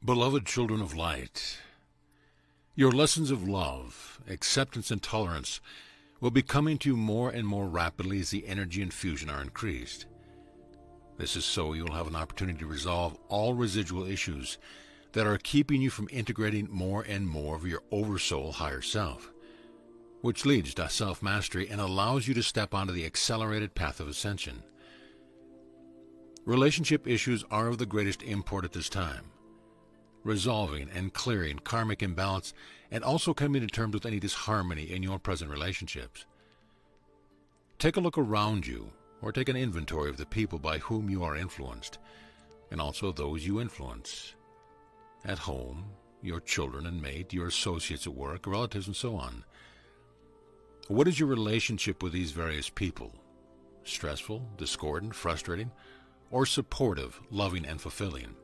Beloved children of light, your lessons of love, acceptance, and tolerance will be coming to you more and more rapidly as the energy and fusion are increased. This is so you'll have an opportunity to resolve all residual issues that are keeping you from integrating more and more of your oversoul higher self, which leads to self-mastery and allows you to step onto the accelerated path of ascension. Relationship issues are of the greatest import at this time, resolving and clearing karmic imbalance and also coming to terms with any disharmony in your present relationships. Take a look around you, or take an inventory of the people by whom you are influenced, and also those you influence. At home, your children and mate, your associates at work, relatives, and so on. What is your relationship with these various people? Stressful, discordant, frustrating, or supportive, loving, and fulfilling?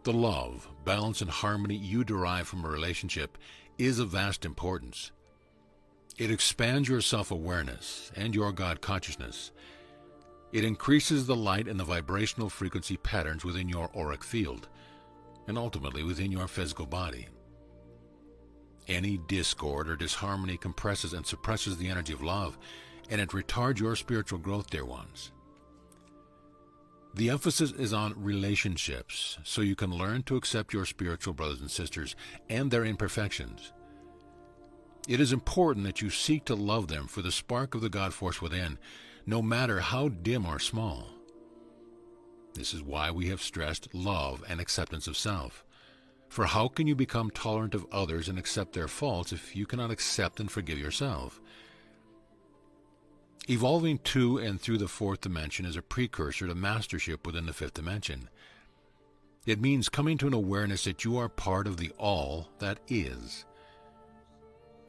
The love, balance, and harmony you derive from a relationship is of vast importance. It expands your self-awareness and your God consciousness. It increases the light and the vibrational frequency patterns within your auric field, and ultimately within your physical body. Any discord or disharmony compresses and suppresses the energy of love, and it retards your spiritual growth, dear ones. The emphasis is on relationships, so you can learn to accept your spiritual brothers and sisters and their imperfections. It is important that you seek to love them for the spark of the God force within, no matter how dim or small. This is why we have stressed love and acceptance of self. For how can you become tolerant of others and accept their faults if you cannot accept and forgive yourself? Evolving to and through the fourth dimension is a precursor to mastership within the fifth dimension. It means coming to an awareness that you are part of the all that is.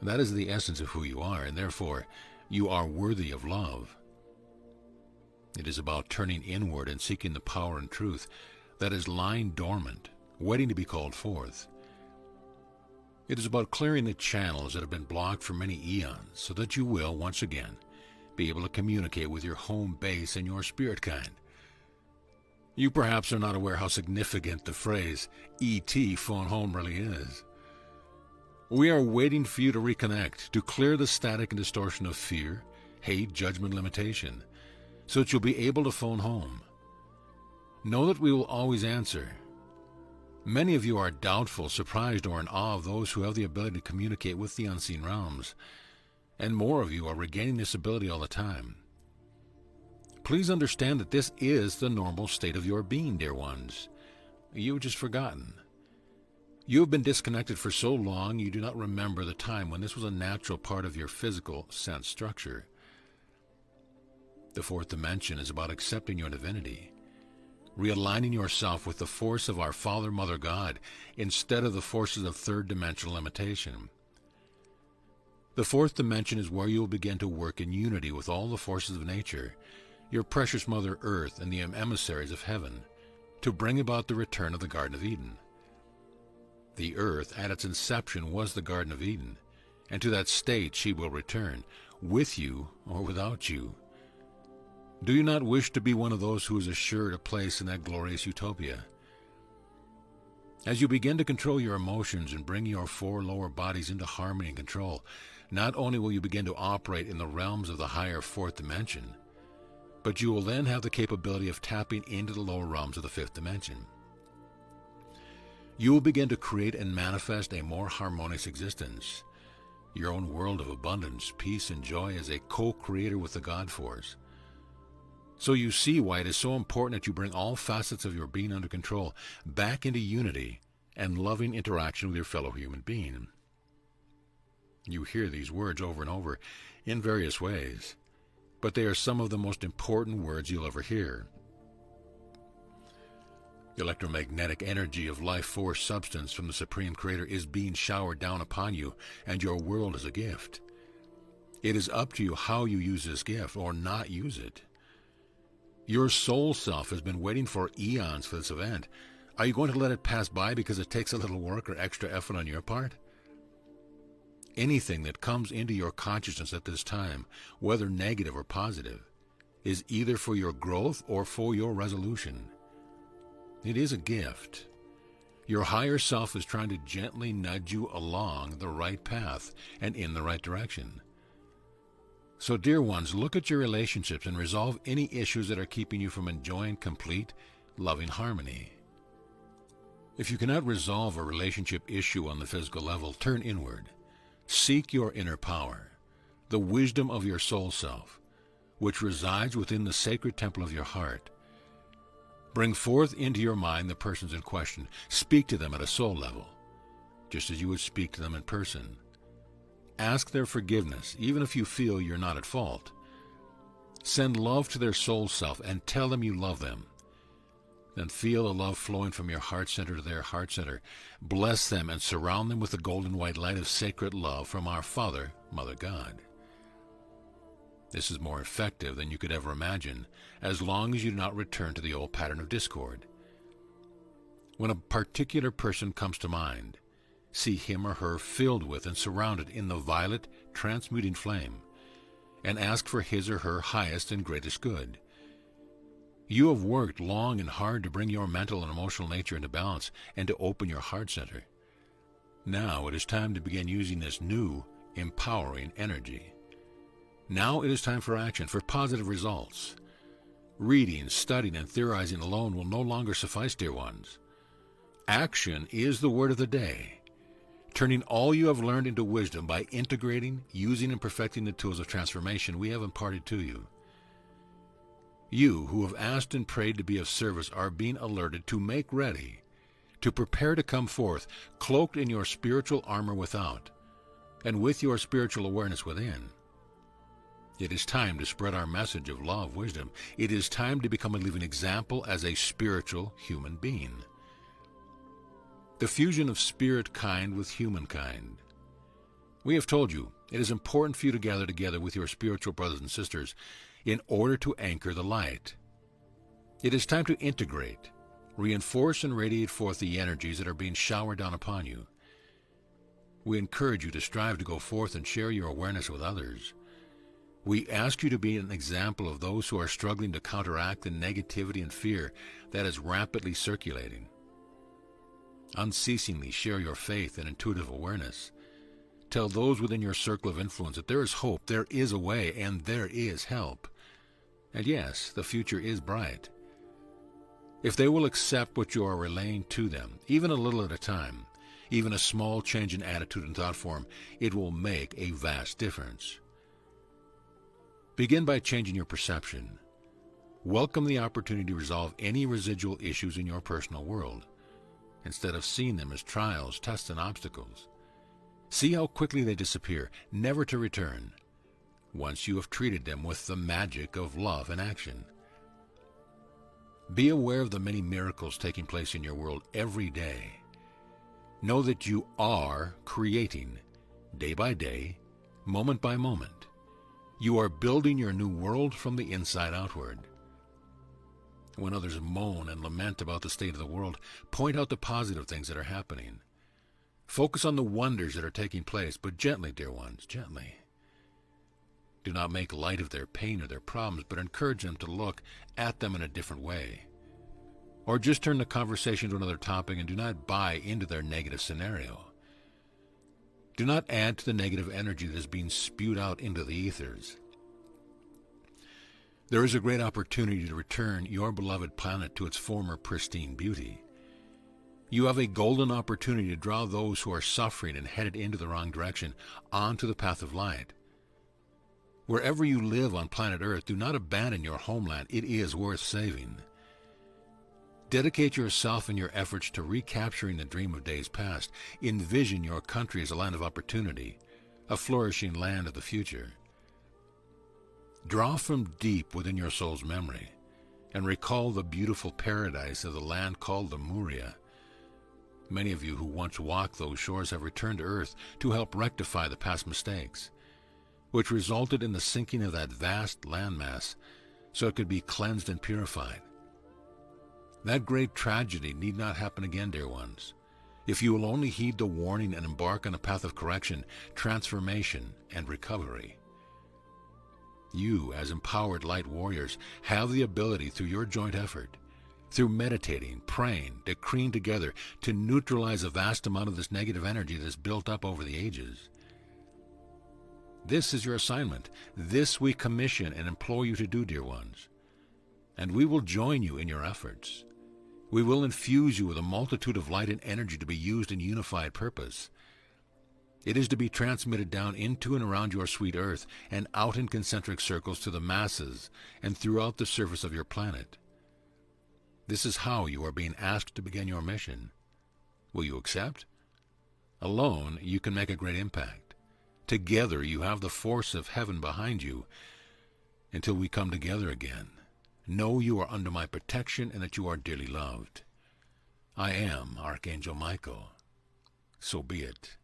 That is the essence of who you are, and therefore you are worthy of love. It is about turning inward and seeking the power and truth that is lying dormant, waiting to be called forth. It is about clearing the channels that have been blocked for many eons so that you will, once again, be able to communicate with your home base and your spirit kind. You perhaps are not aware how significant the phrase ET phone home really is. We are waiting for you to reconnect, to clear the static and distortion of fear, hate, judgment, limitation, so that you'll be able to phone home. Know that we will always answer. Many of you are doubtful, surprised, or in awe of those who have the ability to communicate with the unseen realms, and more of you are regaining this ability all the time. Please understand that this is the normal state of your being, dear ones. You've just forgotten. You have been disconnected for so long you do not remember the time when this was a natural part of your physical sense structure. The fourth dimension is about accepting your divinity, realigning yourself with the force of our Father, Mother, God, instead of the forces of third-dimensional limitation. The fourth dimension is where you will begin to work in unity with all the forces of nature, your precious Mother Earth and the emissaries of heaven, to bring about the return of the Garden of Eden. The earth at its inception was the Garden of Eden, and to that state she will return, with you or without you. Do you not wish to be one of those who is assured a place in that glorious utopia? As you begin to control your emotions and bring your four lower bodies into harmony and control, not only will you begin to operate in the realms of the higher fourth dimension, but you will then have the capability of tapping into the lower realms of the fifth dimension. You will begin to create and manifest a more harmonious existence, your own world of abundance, peace, and joy as a co-creator with the God force. So you see why it is so important that you bring all facets of your being under control, back into unity and loving interaction with your fellow human being. You hear these words over and over in various ways, but they are some of the most important words you'll ever hear. The electromagnetic energy of life force substance from the Supreme Creator is being showered down upon you, and your world is a gift. It is up to you how you use this gift or not use it. Your soul self has been waiting for eons for this event. Are you going to let it pass by because it takes a little work or extra effort on your part? Anything that comes into your consciousness at this time, whether negative or positive, is either for your growth or for your resolution. It is a gift. Your higher self is trying to gently nudge you along the right path and in the right direction. So, dear ones, look at your relationships and resolve any issues that are keeping you from enjoying complete, loving harmony. If you cannot resolve a relationship issue on the physical level, turn inward. Seek your inner power, the wisdom of your soul self, which resides within the sacred temple of your heart. Bring forth into your mind the persons in question. Speak to them at a soul level, just as you would speak to them in person. Ask their forgiveness, even if you feel you're not at fault. Send love to their soul self and tell them you love them. Then feel the love flowing from your heart center to their heart center. Bless them and surround them with the golden white light of sacred love from our Father, Mother God. This is more effective than you could ever imagine, as long as you do not return to the old pattern of discord. When a particular person comes to mind, see him or her filled with and surrounded in the violet, transmuting flame, and ask for his or her highest and greatest good. You have worked long and hard to bring your mental and emotional nature into balance and to open your heart center. Now it is time to begin using this new, empowering energy. Now it is time for action, for positive results. Reading, studying, and theorizing alone will no longer suffice, dear ones. Action is the word of the day. Turning all you have learned into wisdom by integrating, using, and perfecting the tools of transformation we have imparted to you. You who have asked and prayed to be of service are being alerted to make ready, to prepare to come forth, cloaked in your spiritual armor without, and with your spiritual awareness within. It is time to spread our message of love, wisdom. It is time to become a living example as a spiritual human being. The fusion of spirit kind with humankind. We have told you it is important for you to gather together with your spiritual brothers and sisters in order to anchor the light. It is time to integrate, reinforce, and radiate forth the energies that are being showered down upon you. We encourage you to strive to go forth and share your awareness with others. We ask you to be an example of those who are struggling to counteract the negativity and fear that is rapidly circulating. Unceasingly share your faith and intuitive awareness. Tell those within your circle of influence that there is hope, there is a way, and there is help. And yes, the future is bright. If they will accept what you are relaying to them, even a little at a time, even a small change in attitude and thought form, it will make a vast difference. Begin by changing your perception. Welcome the opportunity to resolve any residual issues in your personal world, instead of seeing them as trials, tests, and obstacles. See how quickly they disappear, never to return, once you have treated them with the magic of love and action. Be aware of the many miracles taking place in your world every day. Know that you are creating, day by day, moment by moment. You are building your new world from the inside outward. When others moan and lament about the state of the world, point out the positive things that are happening. Focus on the wonders that are taking place, but gently, dear ones, gently. Do not make light of their pain or their problems, but encourage them to look at them in a different way. Or just turn the conversation to another topic and do not buy into their negative scenario. Do not add to the negative energy that is being spewed out into the ethers. There is a great opportunity to return your beloved planet to its former pristine beauty. You have a golden opportunity to draw those who are suffering and headed into the wrong direction onto the path of light. Wherever you live on planet Earth, do not abandon your homeland. It is worth saving. Dedicate yourself in your efforts to recapturing the dream of days past. Envision your country as a land of opportunity, a flourishing land of the future. Draw from deep within your soul's memory and recall the beautiful paradise of the land called Lemuria. Many of you who once walked those shores have returned to Earth to help rectify the past mistakes, which resulted in the sinking of that vast landmass so it could be cleansed and purified. That great tragedy need not happen again, dear ones, if you will only heed the warning and embark on a path of correction, transformation, and recovery. You, as empowered light warriors, have the ability through your joint effort through meditating, praying, decreeing together to neutralize a vast amount of this negative energy that is built up over the ages. This is your assignment. This we commission and implore you to do, dear ones. And we will join you in your efforts. We will infuse you with a multitude of light and energy to be used in unified purpose. It is to be transmitted down into and around your sweet earth and out in concentric circles to the masses and throughout the surface of your planet. This is how you are being asked to begin your mission. Will you accept? Alone, you can make a great impact. Together, you have the force of heaven behind you. Until we come together again, know you are under my protection and that you are dearly loved. I am Archangel Michael. So be it.